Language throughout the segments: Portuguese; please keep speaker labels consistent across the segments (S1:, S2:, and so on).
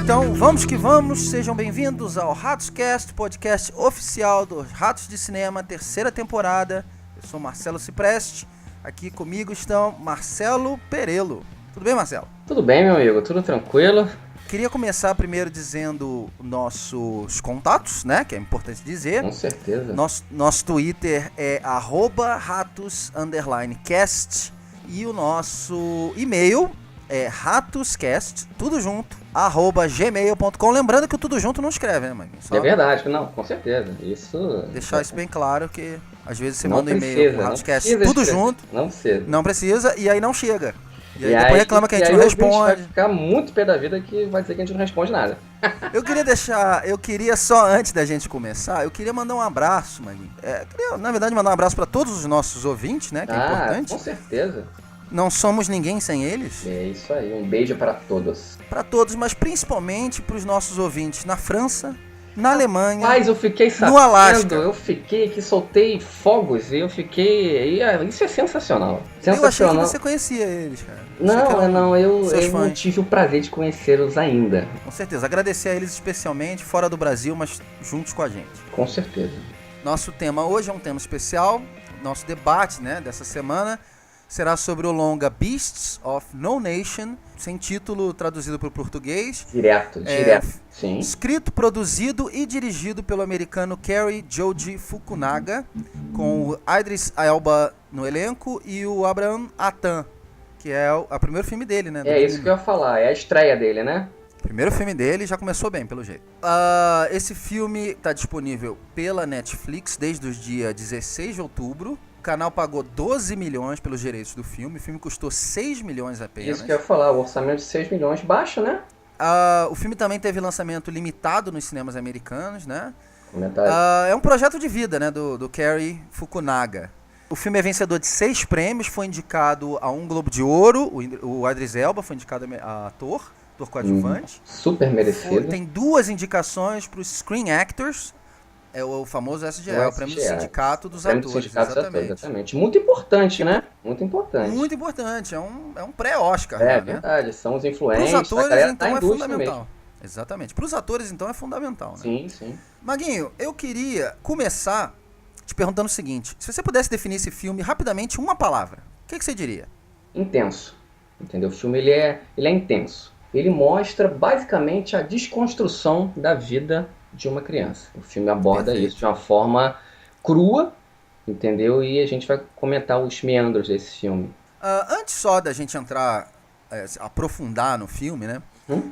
S1: Então, vamos que vamos, sejam bem-vindos ao RatosCast, podcast oficial dos Ratos de Cinema, terceira temporada. Eu sou Marcelo Cipreste, aqui comigo estão Marcelo Perello. Tudo bem, Marcelo?
S2: Tudo bem, meu amigo, tudo tranquilo.
S1: Queria começar primeiro dizendo nossos contatos, né, que é importante dizer.
S2: Com certeza.
S1: Nosso Twitter é @ratos_cast e o nosso e-mail é ratoscast, tudo junto, @gmail.com. Lembrando que o tudo junto não escreve, né, mãe?
S2: É verdade, não, com certeza.
S1: Deixar isso bem claro, que às vezes você
S2: não
S1: manda um e-mail com ratoscast tudo junto.
S2: Não precisa.
S1: Não precisa, e aí não chega. E aí depois reclama que a gente não responde.
S2: Vai ficar muito pé da vida que vai dizer que a gente não responde nada.
S1: Eu queria só, antes da gente começar, eu queria mandar um abraço, Maguinho. Na verdade, mandar um abraço para todos os nossos ouvintes, né, que é importante.
S2: Com certeza.
S1: Não somos ninguém sem eles.
S2: É isso aí, um beijo para todos.
S1: Para todos, mas principalmente para os nossos ouvintes na França, na Alemanha,
S2: Mas eu fiquei sabendo,
S1: no Alasca.
S2: Eu fiquei que soltei fogos e eu fiquei... Isso é sensacional.
S1: Eu achei que você conhecia eles, cara.
S2: Eu não tive o prazer de conhecê-los ainda.
S1: Com certeza, agradecer a eles especialmente, fora do Brasil, mas juntos com a gente.
S2: Com certeza.
S1: Nosso tema hoje é um tema especial, nosso debate, né, dessa semana será sobre o longa Beasts of No Nation, sem título traduzido para o português.
S2: Direto. Sim.
S1: Escrito, produzido e dirigido pelo americano Cary Joji Fukunaga, com o Idris Elba no elenco e o Abraham Atan, que é o primeiro filme dele, né?
S2: Isso que eu ia falar, é a estreia dele, né?
S1: Primeiro filme dele, já começou bem, pelo jeito. Esse filme está disponível pela Netflix desde o dia 16 de outubro. O canal pagou 12 milhões pelos direitos do filme. O filme custou 6 milhões apenas.
S2: Isso que eu ia falar, o orçamento de 6 milhões, baixo, né?
S1: O filme também teve lançamento limitado nos cinemas americanos, né?
S2: Comentário.
S1: É um projeto de vida, né, do Cary Fukunaga. O filme é vencedor de 6 prêmios, foi indicado a um Globo de Ouro. O Idris Elba foi indicado a ator coadjuvante.
S2: Super merecido.
S1: Tem 2 indicações para os Screen Actors. É o famoso SGA, o prêmio do Sindicato dos Atores.
S2: Exatamente. Muito importante, né? Muito importante.
S1: Muito importante. É um pré-Oscar.
S2: É verdade. São os influencers.
S1: Para os atores, então, é fundamental.
S2: Mesmo.
S1: Exatamente. Para os atores, então, é fundamental, né?
S2: Sim.
S1: Maguinho, eu queria começar te perguntando o seguinte. Se você pudesse definir esse filme rapidamente, uma palavra, o que você diria?
S2: Intenso. Entendeu? O filme ele é intenso. Ele mostra, basicamente, a desconstrução da vida de uma criança. O filme aborda isso de uma forma crua, entendeu? E a gente vai comentar os meandros desse filme.
S1: Antes só da gente entrar, aprofundar no filme, né?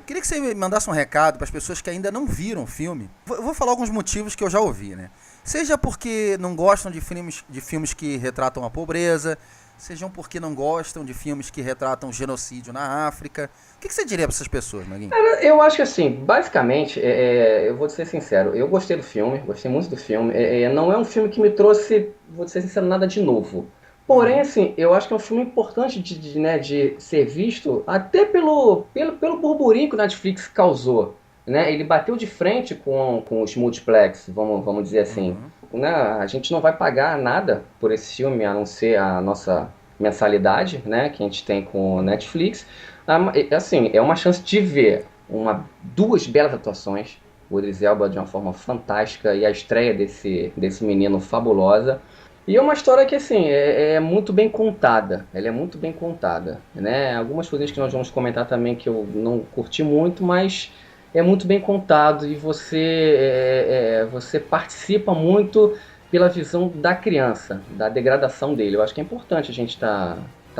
S1: Queria que você me mandasse um recado para as pessoas que ainda não viram o filme. Vou falar alguns motivos que eu já ouvi, né? Seja porque não gostam de filmes que retratam a pobreza, sejam porque não gostam de filmes que retratam genocídio na África. O que você diria para essas pessoas, Maguinho?
S2: Cara, eu acho que assim, basicamente, eu vou ser sincero, eu gostei do filme, gostei muito do filme. Não é um filme que me trouxe, vou ser sincero, nada de novo. Porém, assim, eu acho que é um filme importante de ser visto, até pelo burburinho que o Netflix causou. Né? Ele bateu de frente com os multiplex, vamos dizer assim. Né? A gente não vai pagar nada por esse filme, a não ser a nossa mensalidade, né, que a gente tem com o Netflix. Assim, é uma chance de ver 2 belas atuações, o Idris Elba de uma forma fantástica e a estreia desse menino fabulosa. E é uma história que, assim, é muito bem contada. Ela é muito bem contada, né? Algumas coisas que nós vamos comentar também que eu não curti muito, mas é muito bem contado e você participa muito pela visão da criança, da degradação dele. Eu acho que é importante a gente tá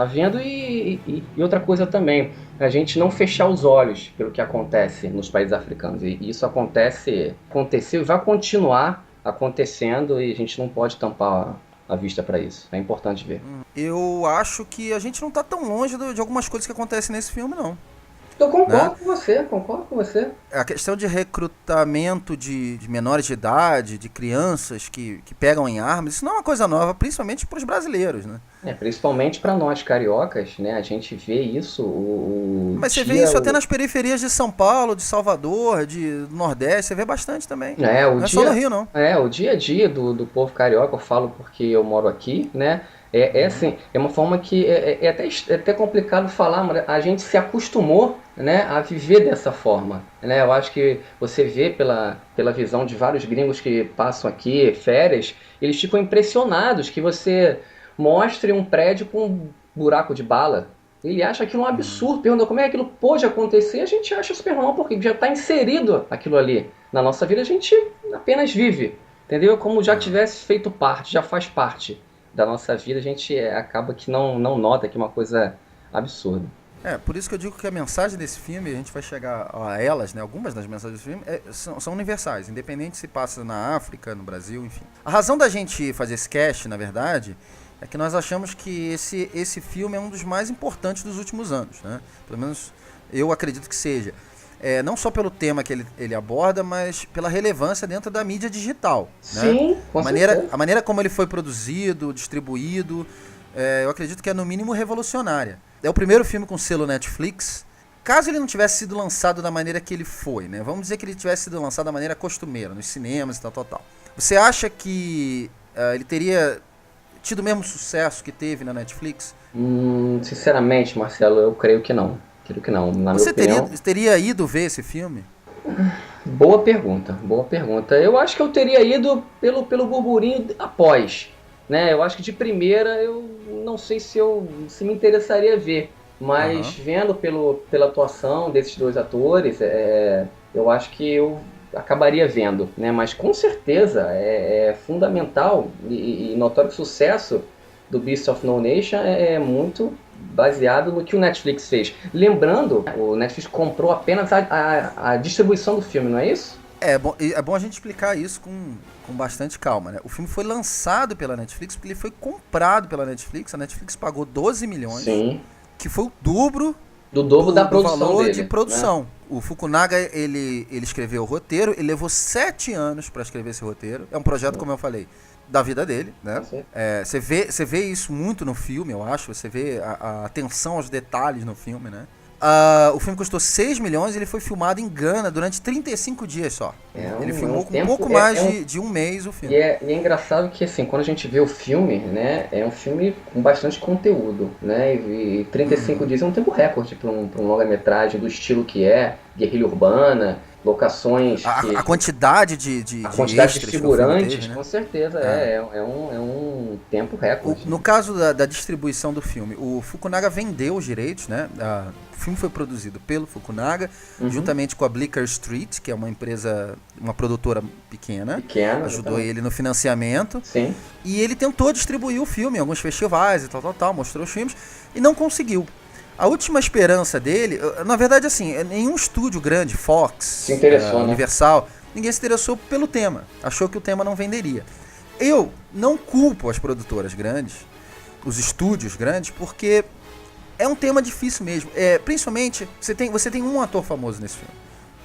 S2: vendo e outra coisa também, a gente não fechar os olhos pelo que acontece nos países africanos. E isso aconteceu e vai continuar acontecendo e a gente não pode tampar a vista para isso. É importante ver.
S1: Eu acho que a gente não tá tão longe de algumas coisas que acontecem nesse filme, não.
S2: Eu concordo com você.
S1: A questão de recrutamento de menores de idade, de crianças que pegam em armas, isso não é uma coisa nova, principalmente para os brasileiros, né?
S2: Principalmente para nós cariocas, né? A gente vê isso.
S1: Mas você vê isso até nas periferias de São Paulo, de Salvador, do Nordeste, você vê bastante também. Não é só no Rio, não.
S2: O dia a dia do povo carioca, eu falo porque eu moro aqui, né? Assim, é uma forma que é até complicado falar, mas a gente se acostumou, né, a viver dessa forma, né? Eu acho que você vê pela visão de vários gringos que passam aqui, férias, eles ficam impressionados que você mostre um prédio com um buraco de bala. Ele acha aquilo um
S1: Uhum.
S2: absurdo, pergunta como é que aquilo pôde acontecer, a gente acha super normal, porque já está inserido aquilo ali. Na nossa vida a gente apenas vive, entendeu? É como já
S1: Aham.
S2: tivesse feito parte, já faz parte da nossa vida, a gente acaba que não nota que é uma coisa absurda.
S1: Por isso que eu digo que a mensagem desse filme, a gente vai chegar a elas, né? Algumas das mensagens do filme são universais, independente se passa na África, no Brasil, enfim. A razão da gente fazer esse cast, na verdade, é que nós achamos que esse filme é um dos mais importantes dos últimos anos, né? Pelo menos eu acredito que seja. Não só pelo tema que ele aborda, mas pela relevância dentro da mídia digital, né?
S2: Sim, com
S1: A
S2: certeza.
S1: maneira como ele foi produzido, distribuído, eu acredito que é no mínimo revolucionária. É o primeiro filme com selo Netflix. Caso ele não tivesse sido lançado da maneira que ele foi, né? Vamos dizer que ele tivesse sido lançado da maneira costumeira, nos cinemas e tal, tal, tal. Você acha que ele teria tido o mesmo sucesso que teve na Netflix?
S2: Sinceramente, Marcelo, eu creio que não. Creio que não. Na minha
S1: Você
S2: opinião,
S1: teria ido ver esse filme?
S2: boa pergunta, boa pergunta. Eu acho que eu teria ido pelo burburinho após, né? Eu acho que de primeira eu não sei se me interessaria ver, mas
S1: Aham.
S2: vendo pela atuação desses dois atores, eu acho que eu acabaria vendo, né? Mas com certeza é fundamental e notório que o sucesso do Beast of No Nation é muito baseado no que o Netflix fez. Lembrando, o Netflix comprou apenas a distribuição do filme, não é isso?
S1: É bom a gente explicar isso com bastante calma, né? O filme foi lançado pela Netflix porque ele foi comprado pela Netflix. A Netflix pagou 12 milhões,
S2: Sim.
S1: que foi o dobro
S2: Do dobro da
S1: do
S2: produção
S1: valor de
S2: dele, né?
S1: produção. O Fukunaga, ele escreveu o roteiro, ele levou 7 anos para escrever esse roteiro. É um projeto, como eu falei, da vida dele, né?
S2: Você-
S1: Você vê isso muito no filme, eu acho. Você vê a atenção aos detalhes no filme, né? O filme custou 6 milhões e ele foi filmado em Gana durante 35 dias só. Ele
S2: É um
S1: filmou com um
S2: tempo.
S1: pouco mais de um mês o filme.
S2: E é engraçado que, assim, quando a gente vê o filme, né, é um filme com bastante conteúdo, né, e 35
S1: Uhum.
S2: dias é um tempo recorde pra um longa-metragem do estilo que é, guerrilha urbana, locações
S1: A
S2: que...
S1: quantidade
S2: A
S1: de
S2: quantidade de
S1: extras que o filme teve,
S2: figurantes,
S1: né?
S2: com certeza,
S1: É.
S2: é um tempo recorde.
S1: No caso da distribuição do filme, o Fukunaga vendeu os direitos, né? O filme foi produzido pelo Fukunaga,
S2: Uhum.
S1: juntamente com a Bleecker Street, que é uma empresa, uma produtora pequena,
S2: Pequeno,
S1: ajudou
S2: exatamente.
S1: ele no financiamento,
S2: Sim,
S1: e ele tentou distribuir o filme em alguns festivais e tal, tal, tal, mostrou os filmes, e não conseguiu. A última esperança dele, na verdade, assim, nenhum estúdio grande,
S2: se
S1: Fox,
S2: interessou, né?
S1: Universal, ninguém se interessou pelo tema, achou que o tema não venderia. Eu não culpo as produtoras grandes, os estúdios grandes, porque é um tema difícil mesmo. Principalmente, você tem um ator famoso nesse filme,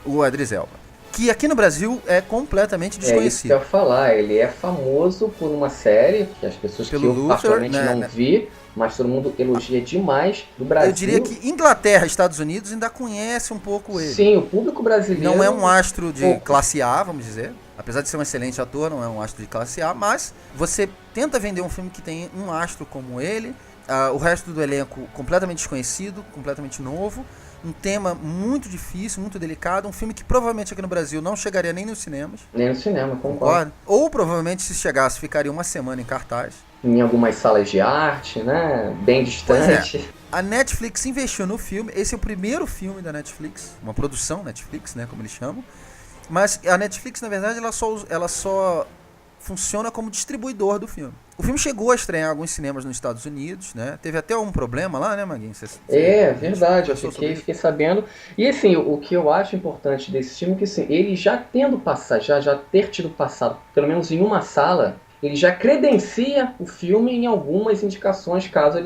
S1: o Idris Elba, que aqui no Brasil é completamente
S2: É isso que eu
S1: desconhecido.
S2: ia falar. Ele é famoso por uma série que as pessoas que
S1: Pelo
S2: eu
S1: Luther,
S2: particularmente não
S1: né?
S2: vi, mas todo mundo elogia demais do
S1: Eu diria
S2: Brasil.
S1: que Inglaterra e Estados Unidos ainda conhece um pouco ele.
S2: Sim, o público
S1: Não é um
S2: brasileiro,
S1: astro de
S2: poucos.
S1: classe A, vamos dizer. Apesar de ser um excelente ator, não é um astro de classe A, mas você tenta vender um filme que tem um astro como ele, o resto do elenco completamente desconhecido, completamente novo, um tema muito difícil, muito delicado, um filme que provavelmente aqui no Brasil não chegaria nem nos cinemas,
S2: Nem no cinema, concordo.
S1: concorda? Ou provavelmente se chegasse ficaria uma semana em cartaz.
S2: Em algumas salas de arte, né? Bem
S1: Pois é,
S2: distante.
S1: a Netflix investiu no filme, esse é o primeiro filme da Netflix, uma produção Netflix, né, como eles chamam. Mas a Netflix, na verdade, ela só funciona como distribuidor do filme. O filme chegou a estrear em alguns cinemas nos Estados Unidos, né? Teve até um problema lá, né, Maguinho?
S2: É,
S1: A gente
S2: verdade, eu
S1: conversou sobre isso.
S2: fiquei sabendo. E assim, o que eu acho importante desse filme é que assim, ele já tendo passado, já ter tido passado, pelo menos em uma sala, ele já credencia o filme em algumas indicações, caso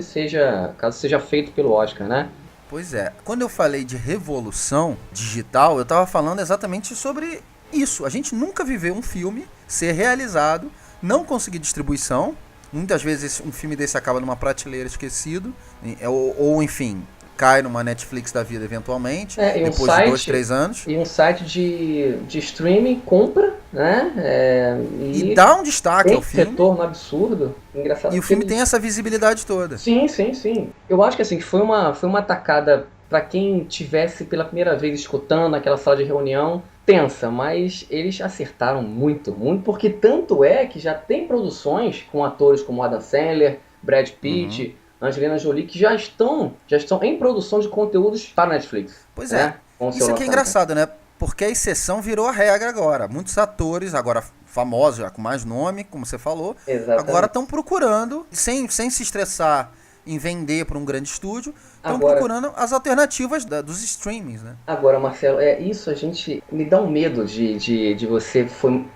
S2: seja feito pelo Oscar, né?
S1: Pois é. Quando eu falei de revolução digital, eu estava falando exatamente sobre isso. A gente nunca viveu um filme ser realizado, não conseguir distribuição. Muitas vezes um filme desse acaba numa prateleira esquecido, ou enfim, cai numa Netflix da vida eventualmente,
S2: É,
S1: depois de 2, 3 anos.
S2: e um site de streaming compra, né?
S1: E dá um destaque
S2: tem
S1: ao filme.
S2: retorno absurdo. Engraçado.
S1: E o filme tem essa visibilidade toda.
S2: Sim, sim, sim. Eu acho que assim, foi uma tacada para quem tivesse pela primeira vez escutando naquela sala de reunião, tensa, mas eles acertaram muito, muito, porque tanto é que já tem produções com atores como Adam Sandler, Brad Pitt, Angelina Jolie, que já estão em produção de conteúdos para Netflix.
S1: Pois
S2: né?
S1: é. Isso aqui é engraçado, né? Porque a exceção virou a regra agora. Muitos atores, agora famosos, já com mais nome, como você falou,
S2: Exatamente.
S1: agora estão procurando, sem se estressar em vender para um grande estúdio, estão
S2: Agora-
S1: procurando as alternativas dos streamings, né?
S2: Agora, Marcelo, isso a gente me dá um medo de você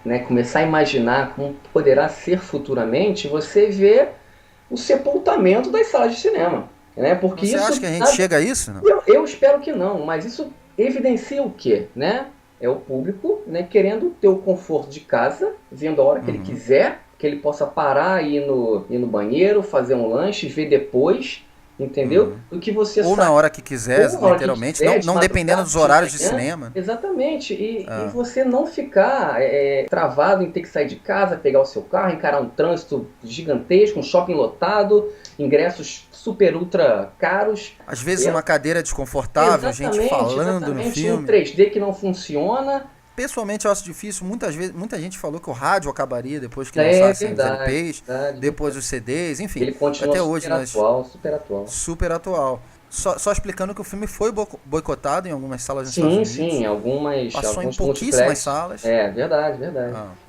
S2: né, começar a imaginar como poderá ser futuramente você ver o sepultamento das salas de cinema. Né? Porque
S1: Você
S2: isso
S1: acha que a gente chega a isso? Não?
S2: eu espero que não, mas isso evidencia o quê? Né? É o público, né, querendo ter o conforto de casa, vendo a hora que ele quiser, que ele possa parar e ir no banheiro, fazer um lanche, ver depois, entendeu? Do que você
S1: Ou na hora que quiser,
S2: Ou na hora que
S1: literalmente,
S2: quiser, de
S1: não dependendo
S2: madrugada,
S1: dos horários de
S2: manhã.
S1: cinema.
S2: Exatamente. E você não ficar travado em ter que sair de casa, pegar o seu carro, encarar um trânsito gigantesco, um shopping lotado, ingressos super ultra caros.
S1: Às vezes uma cadeira desconfortável, gente falando no filme.
S2: Um 3D que não funciona.
S1: Pessoalmente eu acho difícil, muita gente falou que o rádio acabaria depois que lançassem os LPs, depois os CDs, enfim.
S2: Ele continua
S1: até hoje,
S2: super atual.
S1: Super atual. Só explicando que o filme foi boicotado em algumas salas nos Estados Unidos.
S2: Sim, algumas.
S1: Passou
S2: alguns
S1: em pouquíssimas salas.
S2: Verdade.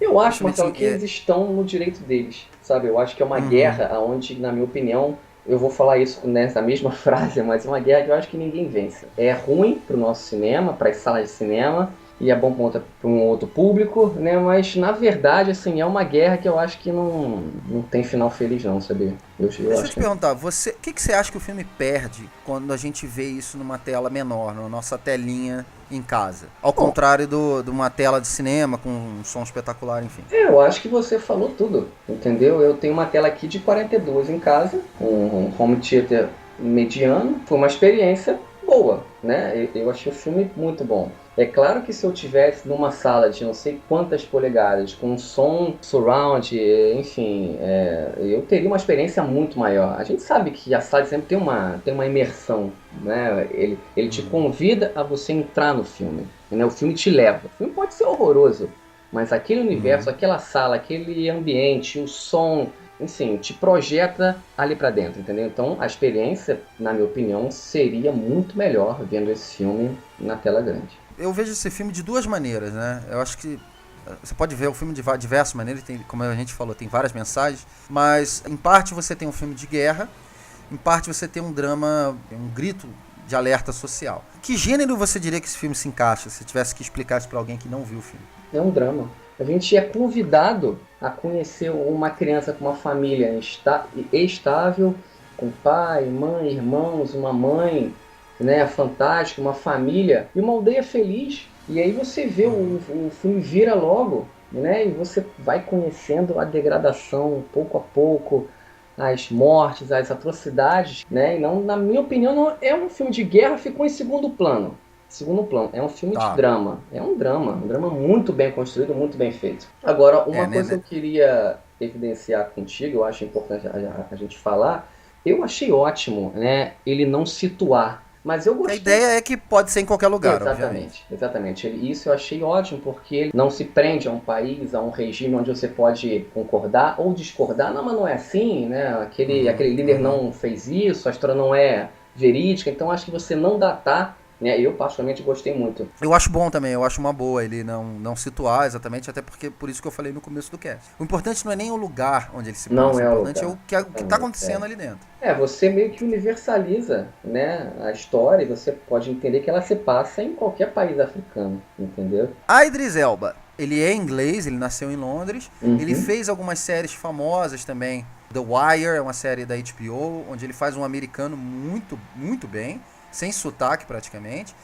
S2: Eu acho, Marcelo, que eles estão no direito deles, sabe? Eu acho que é uma guerra onde, na minha opinião, eu vou falar isso nessa mesma frase, mas é uma guerra que eu acho que ninguém vence. É ruim pro nosso cinema, para as salas de cinema, e é bom para um outro público, né? Mas na verdade, assim, é uma guerra que eu acho que não tem final feliz, não, sabia?
S1: Deixa eu te perguntar, o que você acha que o filme perde quando a gente vê isso numa tela menor, na nossa telinha em casa? Ao contrário de uma tela de cinema com um som espetacular, enfim.
S2: Eu acho que você falou tudo, entendeu? Eu tenho uma tela aqui de 42 em casa, um home theater mediano, foi uma experiência boa, né? Eu achei o filme muito bom. É claro que se eu tivesse numa sala de não sei quantas polegadas, com som surround, enfim, eu teria uma experiência muito maior. A gente sabe que a sala sempre tem uma imersão, né? Ele te convida a você entrar no filme, né? O filme te leva. O filme pode ser horroroso, mas aquele universo, aquela sala, aquele ambiente, o som, enfim, te projeta ali pra dentro, entendeu? Então a experiência, na minha opinião, seria muito melhor vendo esse filme na tela grande.
S1: Eu vejo esse filme de duas maneiras, né? Eu acho que você pode ver o filme de diversas maneiras, como a gente falou, tem várias mensagens, mas em parte você tem um filme de guerra, em parte você tem um drama, um grito de alerta social. Que gênero você diria que esse filme se encaixa, se tivesse que explicar isso pra alguém que não viu o filme?
S2: É um drama. A gente é convidado a conhecer uma criança com uma família estável, com pai, mãe, irmãos, uma mãe, né, fantástica, uma família e uma aldeia feliz. E aí você vê o filme vira logo, né, e você vai conhecendo a degradação pouco a pouco, as mortes, as atrocidades, né? E não, na minha opinião, não é um filme de guerra, ficou em segundo plano. É um filme de drama. É um drama muito bem construído, muito bem feito. Agora, uma coisa que eu queria evidenciar contigo, eu acho importante a gente falar, eu achei ótimo, né, ele não situar. Mas eu gostei.
S1: A ideia é que pode ser em qualquer lugar,
S2: Exatamente. Isso eu achei ótimo, porque ele não se prende a um país, a um regime onde você pode concordar ou discordar. Não, mas não é assim, né? Aquele líder não fez isso, a história não é verídica, então acho que você não datar, né? Eu particularmente gostei muito.
S1: Eu acho bom também, eu acho uma boa ele não situar exatamente, até porque por isso que eu falei no começo do cast. O importante não é nem o lugar onde ele se passa, o importante é o que está acontecendo ali dentro.
S2: Você meio que universaliza, né, a história e você pode entender que ela se passa em qualquer país africano, entendeu?
S1: Idris Elba, ele é inglês, ele nasceu em Londres, ele fez algumas séries famosas também. The Wire é uma série da HBO, onde ele faz um americano muito, muito bem, sem sotaque praticamente.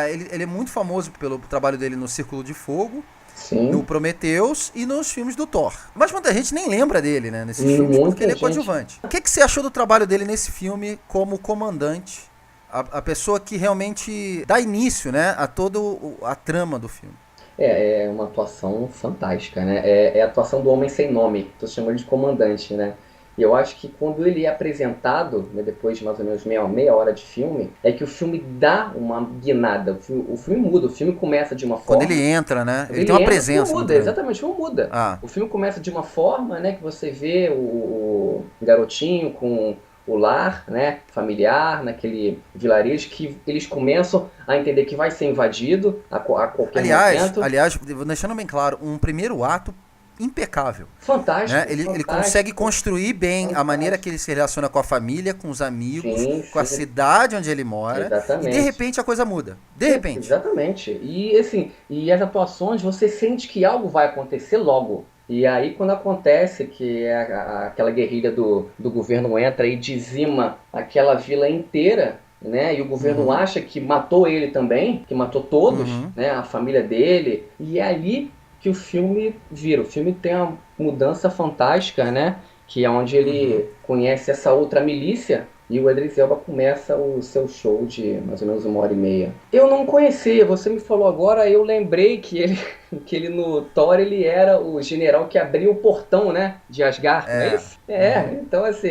S1: Ele é muito famoso pelo trabalho dele no Círculo de Fogo, no Prometheus e nos filmes do Thor. Mas muita gente nem lembra dele, né, nesses filmes, porque ele é coadjuvante. O que você achou do trabalho dele nesse filme como comandante? A pessoa que realmente dá início, né, a toda a trama do filme.
S2: É uma atuação fantástica, né? É a atuação do homem sem nome, tô chamando de comandante, né? E eu acho que quando ele é apresentado, né, depois de mais ou menos meia hora de filme, é que o filme dá uma guinada. O filme muda, o filme começa de uma
S1: Quando ele
S2: forma.
S1: entra, né?
S2: Quando
S1: Ele tem uma
S2: ele entra, o filme
S1: presença muito
S2: muda,
S1: grande.
S2: exatamente, o filme muda.
S1: Ah,
S2: O filme começa de uma forma, né, que você vê o garotinho com o lar, né, familiar, naquele vilarejo, que eles começam a entender que vai ser invadido a qualquer momento.
S1: aliás, deixando bem claro, um primeiro ato impecável. Né?
S2: Fantástico,
S1: Ele consegue
S2: fantástico,
S1: construir bem a maneira que
S2: fantástico.
S1: ele se relaciona com a família, com os amigos,
S2: Sim,
S1: com a
S2: sim,
S1: cidade onde ele mora, e de
S2: exatamente.
S1: repente a coisa muda. De repente.
S2: Exatamente. E assim, e as atuações, você sente que algo vai acontecer logo. E aí quando acontece que aquela guerrilha do governo entra e dizima aquela vila inteira, né? E o governo
S1: Uhum,
S2: acha que matou ele também, que matou todos,
S1: uhum,
S2: né? A família dele. E é ali que o filme vira. O filme tem uma mudança fantástica, né? Que é onde
S1: uhum.
S2: ele conhece essa outra milícia e o Idris Elba começa o seu show de mais ou menos 1 hora e meia. Eu não conhecia, você me falou agora, eu lembrei que ele, que ele no Thor ele era o general que abria o portão, né? De Asgard, não é
S1: É.
S2: isso?
S1: Uhum.
S2: Então assim,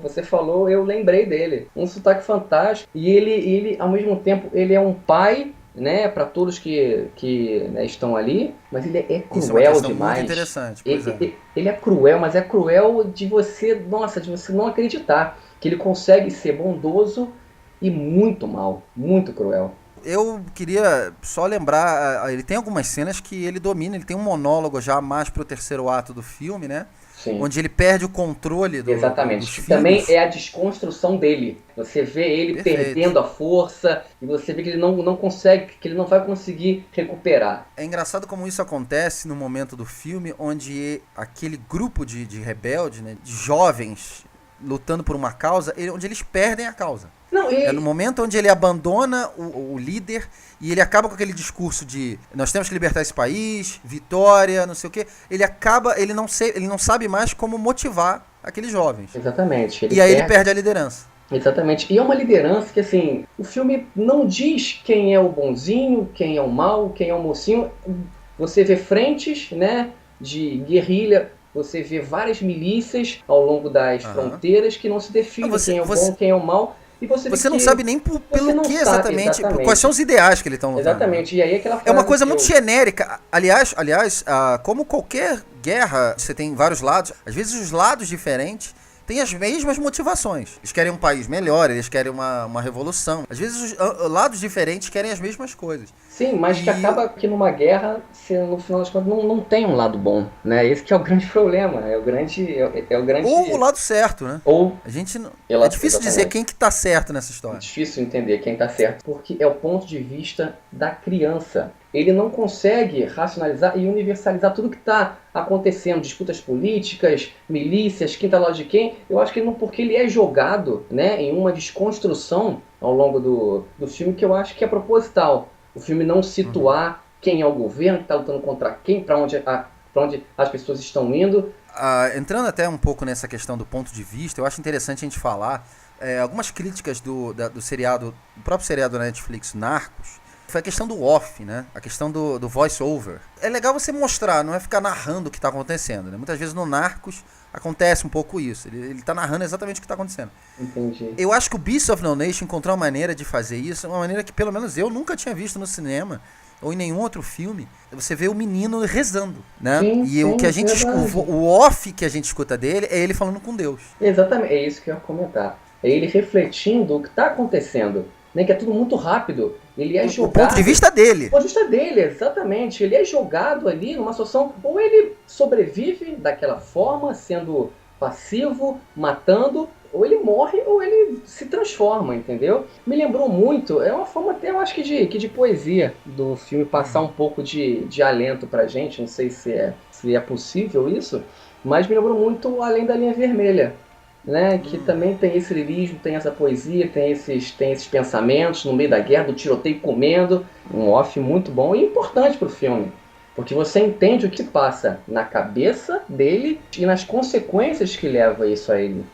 S2: você falou, eu lembrei dele. Um sotaque fantástico. E ele, ao mesmo tempo, ele é um pai, né, para todos que né, estão ali, mas ele é
S1: Isso é uma
S2: cruel
S1: questão muito
S2: demais.
S1: interessante, pois é.
S2: Ele é cruel, mas é cruel de você, nossa, de você não acreditar que ele consegue ser bondoso e muito mal, muito cruel.
S1: Eu queria só lembrar, ele tem algumas cenas que ele domina, ele tem um monólogo já mais pro terceiro ato do filme, né?
S2: Sim,
S1: Onde ele perde o controle dos
S2: exatamente. Que também
S1: filhos.
S2: é a desconstrução dele. Você vê ele
S1: Perfeito.
S2: perdendo a força e você vê que ele não consegue, que ele não vai conseguir recuperar.
S1: É engraçado como isso acontece no momento do filme onde aquele grupo de rebeldes, né, de jovens lutando por uma causa, onde eles perdem a causa.
S2: Não,
S1: É no momento onde ele abandona o líder e ele acaba com aquele discurso de nós temos que libertar esse país, vitória, não sei o quê. Ele não sabe mais como motivar aqueles jovens.
S2: exatamente, ele
S1: E aí ele
S2: perde.
S1: perde a liderança.
S2: Exatamente. E é uma liderança que, assim, o filme não diz quem é o bonzinho, quem é o mal, quem é o mocinho. Você vê frentes, né, de guerrilha, você vê várias milícias ao longo das
S1: Aham.
S2: fronteiras que não se
S1: Não,
S2: define quem é o bom, quem é o mal. E você vê
S1: você não
S2: que
S1: sabe nem
S2: você
S1: pelo
S2: não
S1: que
S2: sabe
S1: exatamente, quais são
S2: exatamente.
S1: os ideais que eles estão lutando, né?
S2: Exatamente. E aí aquela
S1: É uma
S2: frase
S1: coisa
S2: que
S1: muito
S2: eu...
S1: genérica. Aliás, como qualquer guerra, você tem vários lados. Às vezes os lados diferentes têm as mesmas motivações. Eles querem um país melhor, eles querem uma revolução. Às vezes os lados diferentes querem as mesmas coisas.
S2: Sim, mas que
S1: E
S2: acaba que numa guerra, você, no final das contas, não tem um lado bom, né? Esse que é o grande problema, é o
S1: ou o
S2: grande...
S1: lado certo, né?
S2: Ou
S1: A gente é
S2: ela,
S1: difícil dizer
S2: exatamente.
S1: quem que tá certo nessa história.
S2: Difícil entender quem está certo, porque é o ponto de vista da criança. Ele não consegue racionalizar e universalizar tudo que está acontecendo, disputas políticas, milícias, quem está lá de quem. Eu acho que não, porque ele é jogado, né, em uma desconstrução ao longo do filme que eu acho que é proposital. O filme não
S1: Uhum.
S2: situar quem é o governo que está lutando contra quem, para onde as pessoas estão indo.
S1: Entrando até um pouco nessa questão do ponto de vista, eu acho interessante a gente falar algumas críticas do seriado, do próprio seriado da Netflix, Narcos, foi a questão do off, né? A questão do voice-over. É legal você mostrar, não é ficar narrando o que está acontecendo, né? Muitas vezes no Narcos acontece um pouco isso. Ele tá narrando exatamente o que está acontecendo.
S2: Entendi.
S1: Eu acho que o Beast of No Nation encontrou uma maneira de fazer isso, uma maneira que pelo menos eu nunca tinha visto no cinema ou em nenhum outro filme. Você vê o menino rezando, né?
S2: Sim,
S1: E o que
S2: sim,
S1: a gente
S2: verdade.
S1: o off que a gente escuta dele é ele falando com Deus.
S2: Exatamente, é isso que eu ia comentar. É ele refletindo o que está acontecendo, né? Que é tudo muito rápido. Ele é
S1: O ponto de
S2: jogado.
S1: vista dele.
S2: O ponto de vista dele, exatamente. Ele é jogado ali numa situação. Ou ele sobrevive daquela forma, sendo passivo, matando, ou ele morre ou ele se transforma, entendeu? Me lembrou muito, é uma forma até, eu acho que de poesia do filme passar um pouco de alento pra gente, não sei se é possível isso, mas me lembrou muito Além da Linha Vermelha, né? Que também tem esse lirismo, tem essa poesia, tem esses pensamentos no meio da guerra, do tiroteio comendo, um off muito bom e importante pro filme. Porque você entende o que passa na cabeça dele e nas consequências que leva isso a ele.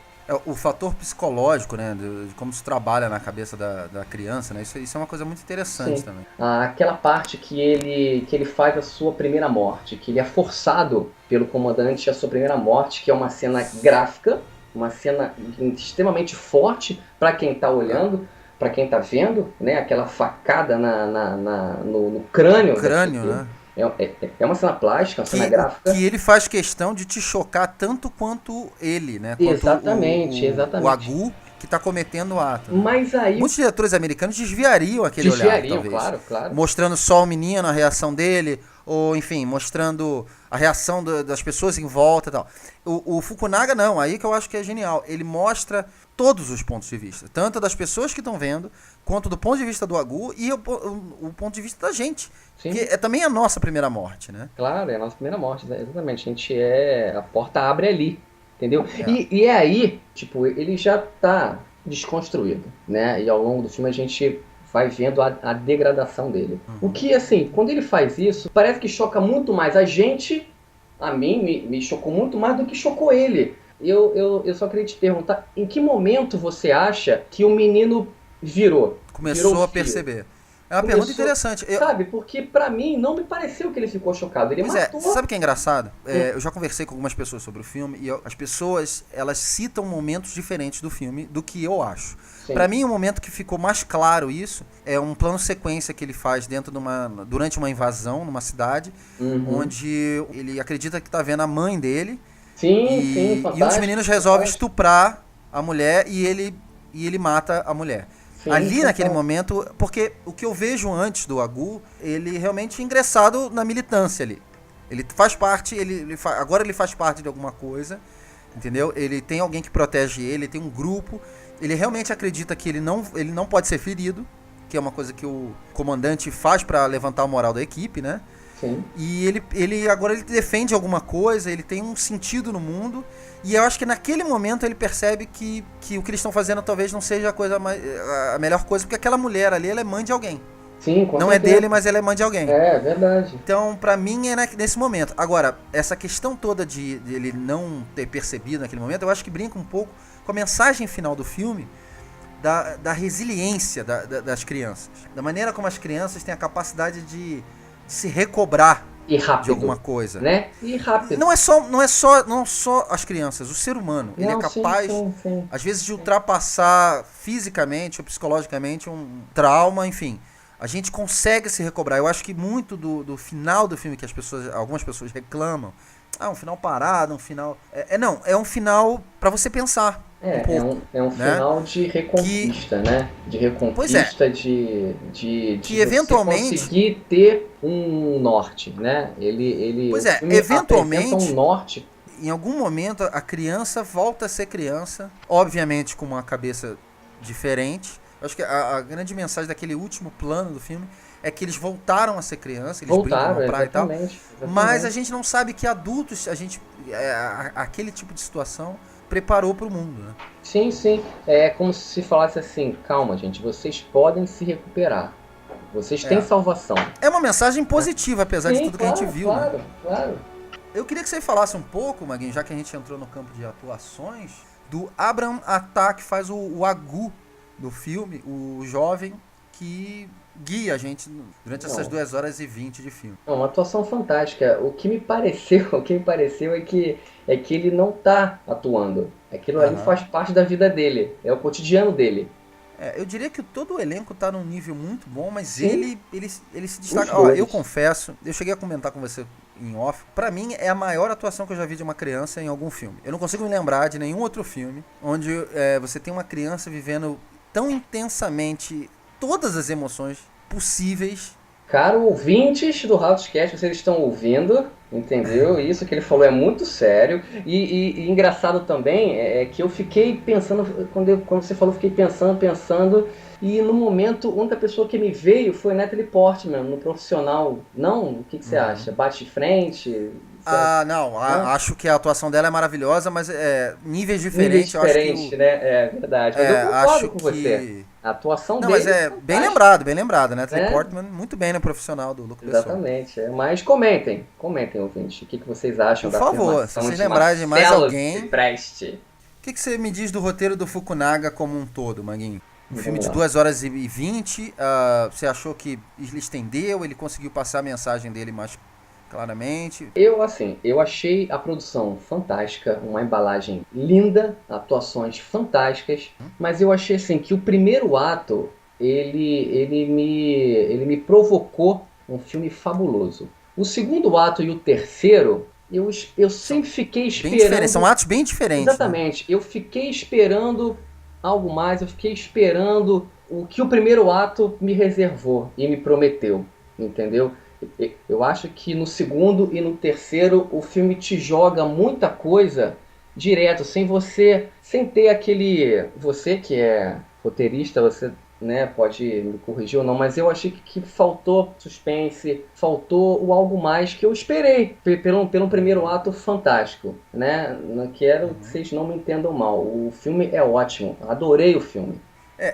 S1: O fator psicológico, né, de como se trabalha na cabeça da criança, né, isso é uma coisa muito interessante
S2: Sim.
S1: também.
S2: Aquela parte que ele faz a sua primeira morte, que ele é forçado pelo comandante a sua primeira morte, que é uma cena gráfica, uma cena extremamente forte para quem está olhando, para quem está vendo, né? Aquela facada no crânio
S1: Crânio,
S2: daquilo.
S1: né?
S2: É uma cena plástica, uma cena gráfica.
S1: Que ele faz questão de te chocar tanto quanto ele, né? Quanto
S2: Exatamente,
S1: o
S2: exatamente.
S1: Agu que tá cometendo o ato. Né?
S2: Mas aí
S1: Muitos diretores americanos desviariam aquele olhar, talvez.
S2: claro, claro.
S1: Mostrando só o menino, a reação dele, ou enfim, mostrando a reação das pessoas em volta e tal. O Fukunaga não, aí que eu acho que é genial. Ele mostra todos os pontos de vista, tanto das pessoas que estão vendo, quanto do ponto de vista do Agu e o ponto de vista da gente.
S2: Sim.
S1: Que é também a nossa primeira morte, né?
S2: Claro, é a nossa primeira morte, exatamente. A porta abre ali, entendeu? E é aí, tipo, ele já tá desconstruído, né? E ao longo do filme a gente vai vendo a degradação dele. O que, assim, quando ele faz isso, parece que choca muito mais a gente, a mim, me chocou muito mais do que chocou ele. Eu só queria te perguntar, em que momento você acha que o menino virou
S1: Começou a perceber. É uma pergunta interessante.
S2: Sabe, porque pra mim não me pareceu que ele ficou chocado. Ele matou.
S1: Sabe o que é engraçado? Eu já conversei com algumas pessoas sobre o filme e as pessoas, elas citam momentos diferentes do filme do que eu acho. Pra mim, o momento que ficou mais claro isso é um plano sequência que ele faz durante uma invasão numa cidade, onde ele acredita que tá vendo a mãe dele.
S2: Sim,
S1: fantástico. E um dos meninos resolve estuprar a mulher e ele mata a mulher. Sim, ali naquele momento, porque o que eu vejo antes do Agu, ele realmente ingressado na militância ali. Ele faz parte, agora ele faz parte de alguma coisa, entendeu? Ele tem alguém que protege ele tem um grupo, ele realmente acredita que ele não pode ser ferido, que é uma coisa que o comandante faz para levantar o moral da equipe, né?
S2: Sim.
S1: E ele agora defende alguma coisa, ele tem um sentido no mundo. E eu acho que naquele momento ele percebe que o que eles estão fazendo talvez não seja a melhor coisa, porque aquela mulher ali, ela é mãe de alguém.
S2: Sim, com
S1: não
S2: certeza.
S1: É dele, mas ela é mãe de alguém.
S2: É, verdade.
S1: Então, pra mim, é nesse momento. Agora, essa questão toda de ele não ter percebido naquele momento, eu acho que brinca um pouco com a mensagem final do filme da resiliência das crianças. Da maneira como as crianças têm a capacidade de se recobrar
S2: e rápido,
S1: de alguma coisa,
S2: né? E rápido.
S1: Não só as crianças, o ser humano. Ele é capaz, sim. Às vezes, de ultrapassar fisicamente ou psicologicamente um trauma, enfim. A gente consegue se recobrar. Eu acho que muito do final do filme que algumas pessoas reclamam, um final parado, um final... É um final para você pensar.
S2: É um final de reconquista, né? De reconquista, de
S1: eventualmente
S2: conseguir ter um norte, né?
S1: Eventualmente,
S2: um norte.
S1: Em algum momento a criança volta a ser criança, obviamente com uma cabeça diferente. Eu acho que a grande mensagem daquele último plano do filme é que eles voltaram a ser criança, eles brincam na praia e tal. Exatamente. Mas a gente não sabe que adultos, aquele tipo de situação preparou para o mundo, né?
S2: Sim. É como se falasse assim, calma, gente, vocês podem se recuperar. Vocês têm salvação.
S1: É uma mensagem positiva, apesar de tudo que a gente viu.
S2: Claro.
S1: Eu queria que você falasse um pouco, Maguinho, já que a gente entrou no campo de atuações, do Abraham Attah, que faz o Agu do filme, o jovem que guia a gente durante essas 2h20 de filme.
S2: Uma atuação fantástica. O que me pareceu é que ele não tá atuando. Aquilo ali faz parte da vida dele, é o cotidiano dele.
S1: Eu diria que todo o elenco tá num nível muito bom, mas ele se destaca. Eu confesso, eu cheguei a comentar com você em off, pra mim é a maior atuação que eu já vi de uma criança em algum filme. Eu não consigo me lembrar de nenhum outro filme onde você tem uma criança vivendo tão intensamente todas as emoções possíveis.
S2: Caro ouvintes do Rautoscast, vocês estão ouvindo, entendeu? Isso que ele falou é muito sério. E engraçado também é que eu fiquei pensando, quando você falou, fiquei pensando, e no momento, a única pessoa que me veio foi Natalie Portman, no Profissional. Não? O que você acha? Bate de frente?
S1: Não. Acho que a atuação dela é maravilhosa, mas níveis diferentes.
S2: Níveis diferentes, né? É verdade. Mas eu concordo com você. A atuação dele...
S1: Mas bem lembrado, né? Natalie Portman, muito bem no Profissional do Luc Besson.
S2: Exatamente. Mas comentem, ouvintes. O que vocês acham
S1: da afirmação? Por favor, se vocês lembrarem de mais alguém...
S2: Preste.
S1: que você me diz do roteiro do Fukunaga como um todo, Maguinho? Um filme de
S2: Vamos lá.
S1: 2 horas e 20, você achou que ele estendeu, ele conseguiu passar a mensagem dele mais claramente?
S2: Eu achei a produção fantástica, uma embalagem linda, atuações fantásticas, mas eu achei assim que o primeiro ato, ele me provocou um filme fabuloso. O segundo ato e o terceiro, eu sempre fiquei
S1: Bem diferente,
S2: esperando.
S1: são atos bem diferentes, né?
S2: Exatamente. Eu fiquei esperando algo mais, eu fiquei esperando o que o primeiro ato me reservou e me prometeu, entendeu? Eu acho que no segundo e no terceiro o filme te joga muita coisa direto, sem ter aquele, você que é roteirista, você, né, pode me corrigir ou não, mas eu achei que faltou suspense, faltou o algo mais que eu esperei pelo primeiro ato fantástico, né? Não quero que vocês não me entendam mal. O filme é ótimo, adorei o filme.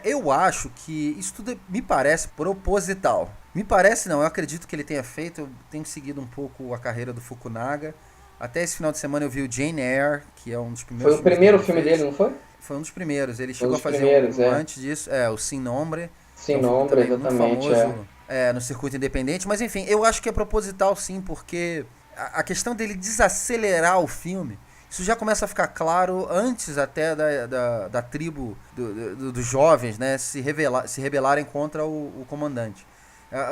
S1: Eu acho que isso tudo me parece proposital. Me parece não, eu acredito que ele tenha feito, eu tenho seguido um pouco a carreira do Fukunaga. Até esse final de semana eu vi o Jane Eyre, que é um dos primeiros
S2: Foi o primeiro
S1: que ele
S2: filme
S1: fez.
S2: dele, não foi?
S1: Foi um dos primeiros. Ele
S2: Foi
S1: chegou
S2: um
S1: a
S2: dos
S1: fazer
S2: primeiros,
S1: antes disso, o Sin Nombre, que é
S2: Sem
S1: um filme
S2: nome,
S1: também muito
S2: exatamente,
S1: famoso no circuito independente. Mas enfim, eu acho que é proposital sim, porque a questão dele desacelerar o filme, isso já começa a ficar claro antes até da tribo dos jovens, né, se rebelarem contra o comandante.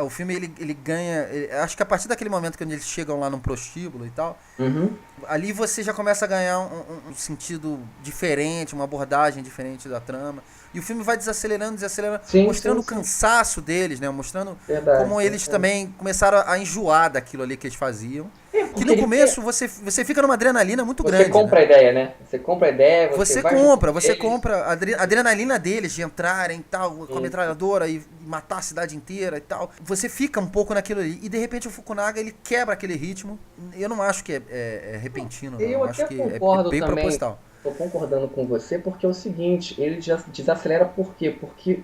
S1: O filme ele ganha. Acho que a partir daquele momento quando eles chegam lá num prostíbulo e tal,
S2: Uhum.
S1: ali você já começa a ganhar um sentido diferente, uma abordagem diferente da trama. E o filme vai desacelerando,
S2: Sim,
S1: mostrando
S2: sim,
S1: o
S2: sim.
S1: cansaço deles, né? Mostrando
S2: Verdade.
S1: como eles também começaram a enjoar daquilo ali que eles faziam. Que
S2: Porque
S1: no começo você fica numa adrenalina muito
S2: você
S1: grande,
S2: compra
S1: né?
S2: a ideia, né? Você compra a ideia,
S1: Você
S2: vai
S1: compra,
S2: junto
S1: você
S2: com eles.
S1: compra a adrenalina deles de entrarem e tal, com a
S2: Sim.
S1: metralhadora e matar a cidade inteira e tal. Você fica um pouco naquilo ali. E de repente o Fukunaga ele quebra aquele ritmo. Eu não acho que é repentino, não.
S2: Eu
S1: Eu acho
S2: até
S1: que é
S2: concordo
S1: bem
S2: também.
S1: proposital.
S2: Tô concordando com você porque é o seguinte, ele já desacelera por quê? Porque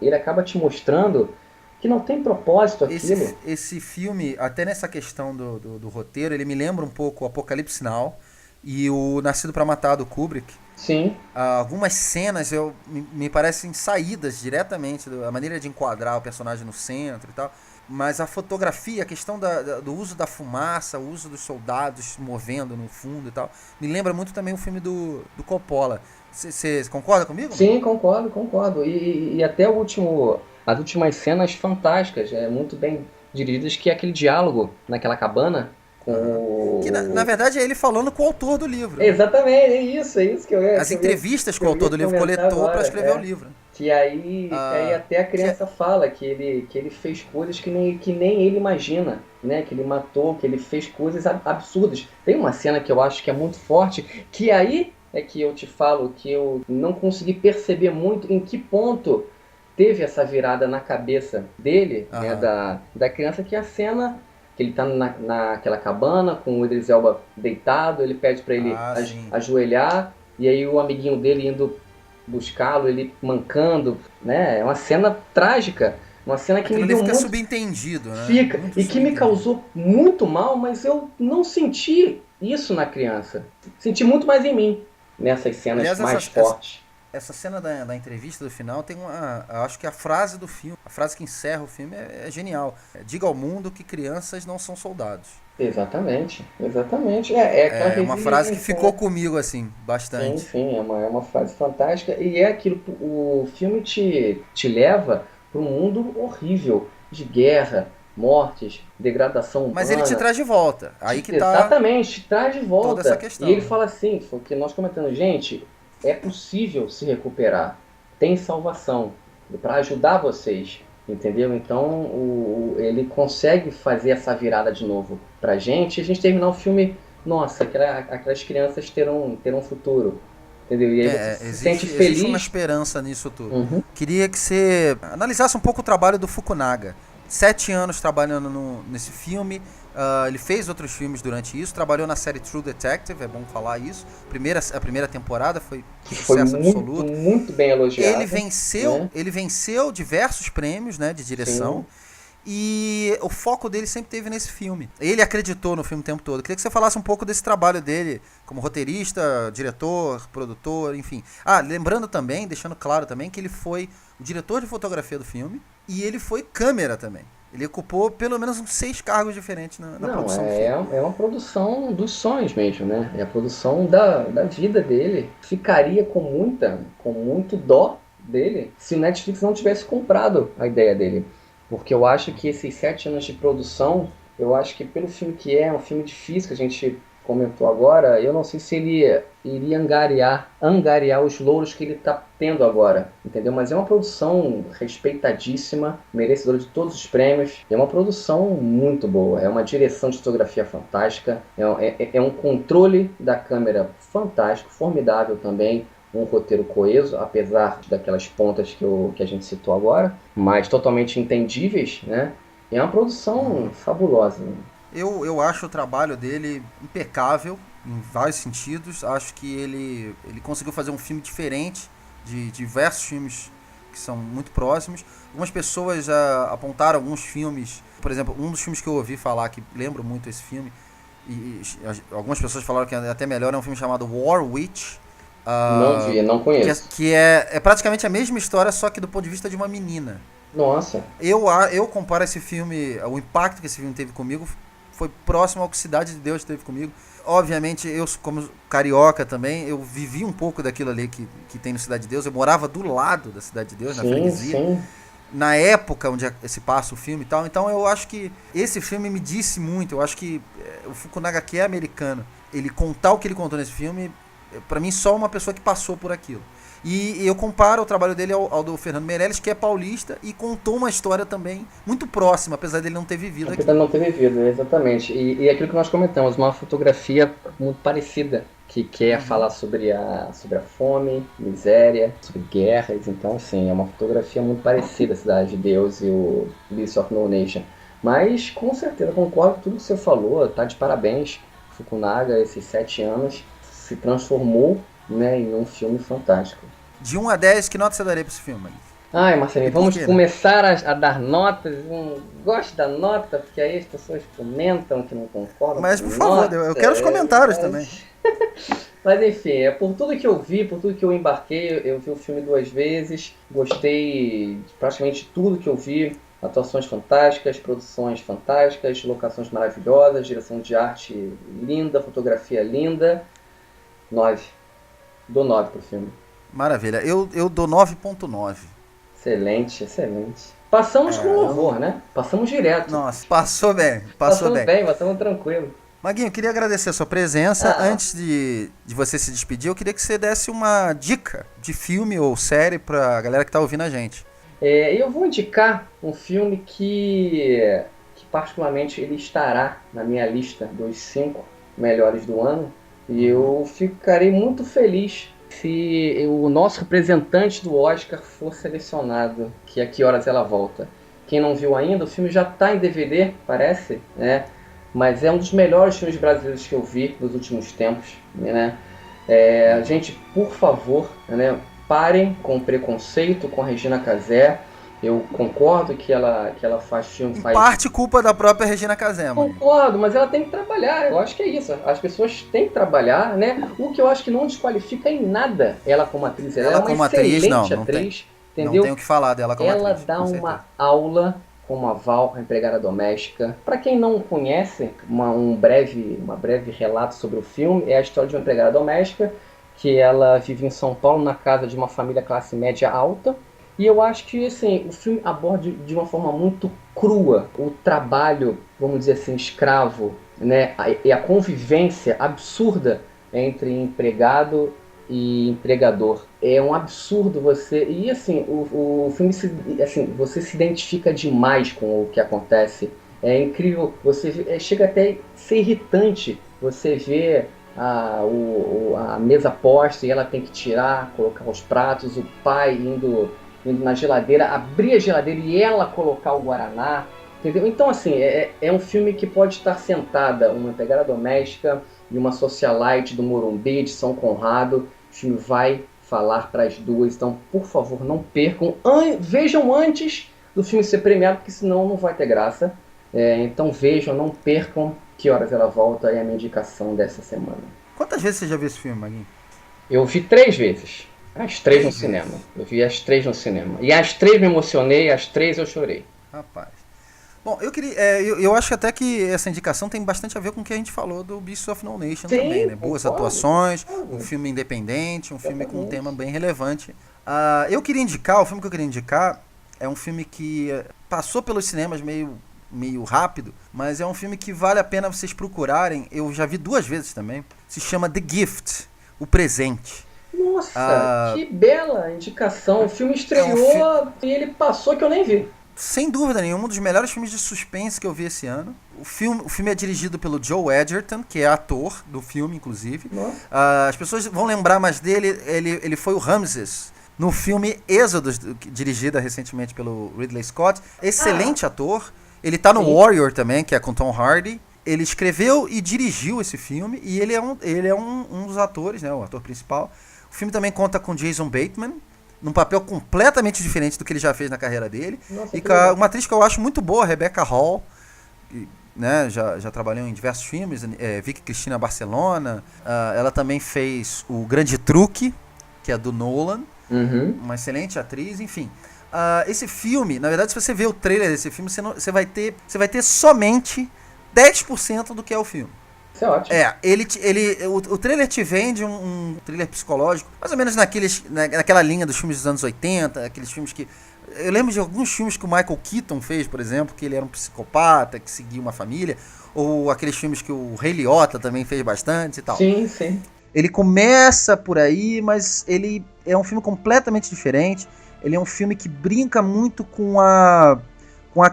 S2: ele acaba te mostrando que não tem propósito aquilo.
S1: Esse filme, até nessa questão do roteiro, ele me lembra um pouco o Apocalipse Now e o Nascido para Matar do Kubrick.
S2: Sim,
S1: Algumas cenas me parecem saídas diretamente da maneira de enquadrar o personagem no centro e tal. Mas a fotografia, a questão do uso da fumaça, o uso dos soldados se movendo no fundo e tal, me lembra muito também o filme do Coppola. Você concorda comigo, mano?
S2: sim, concordo, concordo. E até as últimas cenas fantásticas, muito bem dirigidas, que é aquele diálogo naquela cabana com
S1: Que na verdade é ele falando com o autor do livro.
S2: Exatamente, é isso que eu ia.
S1: As entrevistas que o autor do livro coletou para escrever o livro.
S2: Que aí até a criança fala que ele fez coisas que nem ele imagina, né? Que ele matou, que ele fez coisas absurdas. Tem uma cena que eu acho que é muito forte, que aí é que eu te falo que eu não consegui perceber muito em que ponto teve essa virada na cabeça dele, né? Da criança, que é a cena que ele tá naquela cabana com o Idris Elba deitado, ele pede para ele ajoelhar, e aí o amiguinho dele indo buscá-lo, ele mancando, né? É uma cena trágica, uma cena que me deu
S1: fica
S2: muito...
S1: subentendido, né?
S2: Fica,
S1: Muito
S2: e que me causou muito mal, mas eu não senti isso na criança. Senti muito mais em mim, nessas cenas
S1: Aliás,
S2: mais fortes.
S1: Essa cena da entrevista do final tem eu acho que a frase do filme, a frase que encerra o filme é genial. Diga ao mundo que crianças não são soldados.
S2: Exatamente, exatamente.
S1: É uma frase que ficou comigo, assim, bastante.
S2: Sim, é uma frase fantástica. E é aquilo, o filme te leva para um mundo horrível, de guerra, mortes, degradação humana.
S1: Mas ele te traz de volta. Aí que tá.
S2: Exatamente, te traz de volta.
S1: Toda essa questão.
S2: E ele fala assim, foi o que nós comentamos, gente, é possível se recuperar. Tem salvação para ajudar vocês. Entendeu? Então ele consegue fazer essa virada de novo pra gente, e a gente terminar o filme, nossa, aquelas crianças terão um futuro. Entendeu? E aí você se sente feliz.
S1: Existe uma esperança nisso tudo.
S2: Uhum.
S1: Queria que você analisasse um pouco o trabalho do Fukunaga. 7 anos trabalhando nesse filme. Ele fez outros filmes durante isso. Trabalhou na série True Detective, é bom falar isso. A primeira temporada foi sucesso absoluto.
S2: Muito bem elogiado.
S1: Ele venceu diversos prêmios, né, de direção.
S2: Sim.
S1: E o foco dele sempre teve nesse filme. Ele acreditou no filme o tempo todo. Eu queria que você falasse um pouco desse trabalho dele como roteirista, diretor, produtor, enfim. Lembrando também, deixando claro também, que ele foi o diretor de fotografia do filme e ele foi câmera também. Ele ocupou pelo menos uns 6 cargos diferentes na produção do filme.
S2: É uma produção dos sonhos mesmo, né? É a produção da vida dele. Ficaria com muito dó dele se o Netflix não tivesse comprado a ideia dele. Porque eu acho que esses 7 anos de produção, eu acho que pelo filme que é um filme difícil que a gente comentou agora, eu não sei se ele iria angariar os louros que ele está tendo agora, entendeu? Mas é uma produção respeitadíssima, merecedora de todos os prêmios, é uma produção muito boa, é uma direção de fotografia fantástica, é um controle da câmera fantástico, formidável também, um roteiro coeso, apesar daquelas pontas que a gente citou agora, mas totalmente entendíveis, né? É uma produção fabulosa, né?
S1: Eu acho o trabalho dele impecável em vários sentidos. Acho que ele conseguiu fazer um filme diferente de diversos filmes que são muito próximos. Algumas pessoas já apontaram alguns filmes, por exemplo, um dos filmes que eu ouvi falar, que lembro muito esse filme, e algumas pessoas falaram que é até melhor, é um filme chamado War Witch.
S2: Não vi, não conheço.
S1: Que é praticamente a mesma história, só que do ponto de vista de uma menina.
S2: Nossa.
S1: Eu comparo esse filme, o impacto que esse filme teve comigo foi próximo ao que Cidade de Deus teve comigo. Obviamente, eu como carioca também, eu vivi um pouco daquilo ali que tem no Cidade de Deus. Eu morava do lado da Cidade de Deus, na freguesia.
S2: Sim.
S1: Na época onde se passa o filme e tal. Então eu acho que esse filme me disse muito. Eu acho que o Fukunaga, que é americano, ele contar o que ele contou nesse filme, pra mim, só uma pessoa que passou por aquilo. E eu comparo o trabalho dele ao do Fernando Meirelles, que é paulista e contou uma história também muito próxima, apesar dele não ter vivido aqui.
S2: Apesar de não ter vivido, exatamente. E aquilo que nós comentamos, uma fotografia muito parecida, que quer falar sobre a fome, miséria, sobre guerras. Então, assim, é uma fotografia muito parecida, a Cidade de Deus e o Beast of No Nation. Mas, com certeza, concordo com tudo que você falou, tá de parabéns. Fukunaga, esses 7 anos, se transformou, né, em um filme fantástico.
S1: De 1 a 10, que nota você daria pra esse filme?
S2: Ai, Marcelinho, vamos começar a dar notas. Gosto da nota, porque aí as pessoas comentam que não concordam.
S1: Mas, por favor, eu quero os comentários também.
S2: Mas, enfim, por tudo que eu vi, por tudo que eu embarquei, eu vi o filme 2 vezes, gostei de praticamente tudo que eu vi. Atuações fantásticas, produções fantásticas, locações maravilhosas, direção de arte linda, fotografia linda. 9. Dou 9 pro filme.
S1: Maravilha. Eu dou 9.9.
S2: Excelente. Passamos com louvor, né? Passamos direto.
S1: Nossa, passou bem. Passamos
S2: tranquilo.
S1: Maguinho, eu queria agradecer a sua presença. Antes de você se despedir, eu queria que você desse uma dica de filme ou série pra galera que tá ouvindo a gente.
S2: Eu vou indicar um filme que particularmente ele estará na minha lista dos 5 melhores do ano. E eu ficarei muito feliz se o nosso representante do Oscar for selecionado, que é Que Horas Ela Volta. Quem não viu ainda, o filme já está em DVD, parece, né? Mas é um dos melhores filmes brasileiros que eu vi nos últimos tempos, né? Gente, por favor, né, parem com o preconceito com a Regina Casé. Eu concordo que ela faz filme...
S1: Parte culpa da própria Regina Casé, mano.
S2: Concordo, mas ela tem que trabalhar. Eu acho que é isso. As pessoas têm que trabalhar, né? O que eu acho que não desqualifica em nada ela como atriz. Ela é uma excelente atriz, entendeu?
S1: Não tenho o que falar dela como atriz.
S2: Ela dá uma aula como a Val, a empregada doméstica. Para quem não conhece, um breve relato sobre o filme, é a história de uma empregada doméstica que ela vive em São Paulo na casa de uma família classe média alta. E eu acho que assim, o filme aborda de uma forma muito crua o trabalho, vamos dizer assim, escravo, né? E a convivência absurda entre empregado e empregador. É um absurdo você... E assim, o filme, você se identifica demais com o que acontece. É incrível, você chega até a ser irritante você ver a mesa posta e ela tem que tirar, colocar os pratos, o pai indo na geladeira, abrir a geladeira e ela colocar o guaraná, entendeu? Então, assim, é um filme que pode estar sentada uma empregada doméstica e uma socialite do Morumbi, de São Conrado. O filme vai falar para as duas, então, por favor, não percam. Vejam antes do filme ser premiado, porque senão não vai ter graça. Então vejam, não percam Que Horas Ela Volta, é a minha indicação dessa semana.
S1: Quantas vezes você já viu esse filme, Maguinho?
S2: Eu vi 3 vezes. As 3 no cinema. Eu vi as 3 no cinema. E as 3 me emocionei, as 3 eu chorei.
S1: Rapaz. Bom, eu acho até que essa indicação tem bastante a ver com o que a gente falou do Beasts of No Nation. Sim, também, né? Boas atuações, um filme independente, um filme com um tema bem relevante. O filme que eu queria indicar é um filme que passou pelos cinemas meio rápido, mas é um filme que vale a pena vocês procurarem. Eu já vi 2 vezes também. Se chama The Gift, O Presente.
S2: Nossa, que bela indicação. O filme estreou e ele passou que eu nem vi.
S1: Sem dúvida nenhuma, um dos melhores filmes de suspense que eu vi esse ano. O filme é dirigido pelo Joe Edgerton, que é ator do filme, inclusive. As pessoas vão lembrar mais dele, ele foi o Ramses no filme Êxodos, dirigido recentemente pelo Ridley Scott. Excelente ator. Ele tá no Warrior também, que é com Tom Hardy. Ele escreveu e dirigiu esse filme, e ele é um dos atores, né, o ator principal. O filme também conta com Jason Bateman, num papel completamente diferente do que ele já fez na carreira dele. Nossa, e com uma atriz que eu acho muito boa, Rebecca Hall, né, já trabalhou em diversos filmes, Vicky Cristina Barcelona. Ela também fez O Grande Truque, que é do Nolan, uma excelente atriz, enfim. Esse filme, na verdade, se você ver o trailer desse filme, você vai ter somente 10% do que é o filme.
S2: Isso é ótimo.
S1: O trailer te vende um thriller psicológico, mais ou menos naquela linha dos filmes dos anos 80, aqueles filmes que... Eu lembro de alguns filmes que o Michael Keaton fez, por exemplo, que ele era um psicopata, que seguia uma família, ou aqueles filmes que o Ray Liotta também fez bastante e tal.
S2: Sim, sim.
S1: Ele começa por aí, mas ele é um filme completamente diferente. Ele é um filme que brinca muito com a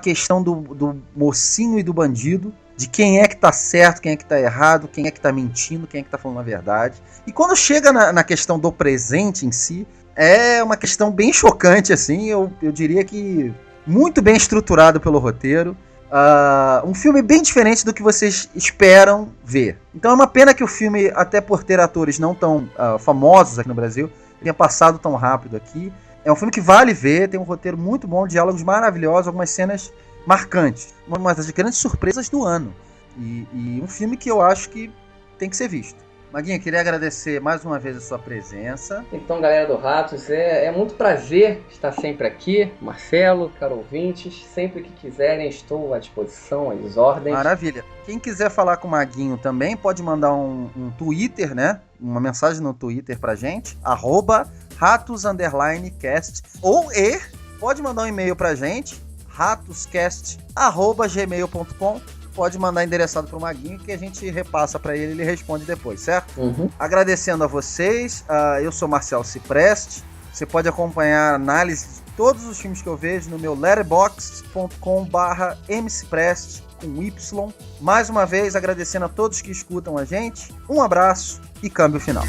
S1: questão do mocinho e do bandido, de quem é que tá certo, quem é que tá errado, quem é que tá mentindo, quem é que tá falando a verdade. E quando chega na questão do presente em si, é uma questão bem chocante, assim, eu diria que muito bem estruturado pelo roteiro. Um filme bem diferente do que vocês esperam ver. Então é uma pena que o filme, até por ter atores não tão famosos aqui no Brasil, tenha passado tão rápido aqui. É um filme que vale ver, tem um roteiro muito bom, diálogos maravilhosos, algumas cenas marcantes. Uma das grandes surpresas do ano. E um filme que eu acho que tem que ser visto. Maguinha, queria agradecer mais uma vez a sua presença.
S2: Então, galera do Ratos, é muito prazer estar sempre aqui. Marcelo, caro ouvintes, sempre que quiserem estou à disposição, às ordens.
S1: Maravilha. Quem quiser falar com o Maguinho também pode mandar um Twitter, né? Uma mensagem no Twitter pra gente, @ratos_cast, ou pode mandar um e-mail pra gente, ratoscast@gmail.com. Pode mandar endereçado pro Maguinho que a gente repassa pra ele e ele responde depois, certo? Agradecendo a vocês, eu sou Marcelo Cipreste. Você pode acompanhar a análise de todos os filmes que eu vejo no meu letterboxd.com/mcipreste com Y. Mais uma vez, agradecendo a todos que escutam a gente. Um abraço e câmbio final.